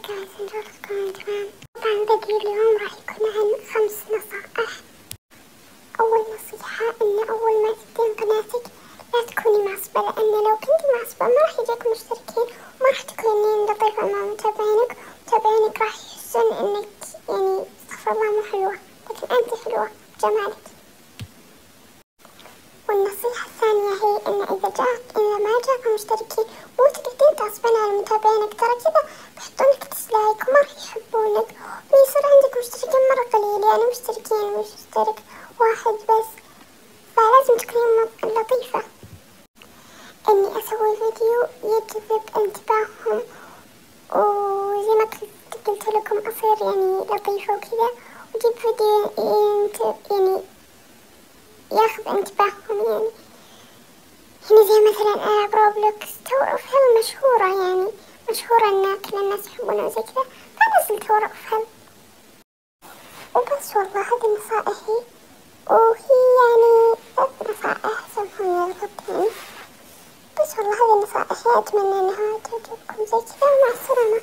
جايز نجربكم تمام. طبعا فيديو اليوم راح يكون عن 5 نصائح. أول نصيحة إن أول ما تبدين قناتك لا تكوني معصبة، لأن لو كنتي معصبة ما راح يجيك مشتركين وما راح تكونين لطيفة مع متابعينك، ومتابعينك راح يحسون إنك يعني استغفر الله مو حلوة، لكن أنتي حلوة بجمالك. والنصيحة الثانية هي إن إذا ما جاك مشتركين مو تقعدين تعصبين على متابعينك، ترى كذا بيحطونك ديسلايك وما راح يحبونك، ويصير عندك مشتركين مرة قليل، يعني مشتركين مش مشترك واحد بس، فلازم تكونين لطيفة. إني أسوي فيديو يجذب انتباههم، وزي ما قلت لكم أصير يعني لطيفة وكذا، وجيب فيديو يعني ياخذ انتباههم، يعني زي مثلا ألعاب روبلوكس فيلم مشهورة، يعني مشهورة إن كل الناس يحبونها وزي كذا، فنزلت فيلم وبس. والله هذه نصائحي، وهي يعني 3 نصائح سامحوني الغلط يعني، بس والله هذه نصائحي، أتمنى إنها تعجبكم زي كذا، ومع السلامة.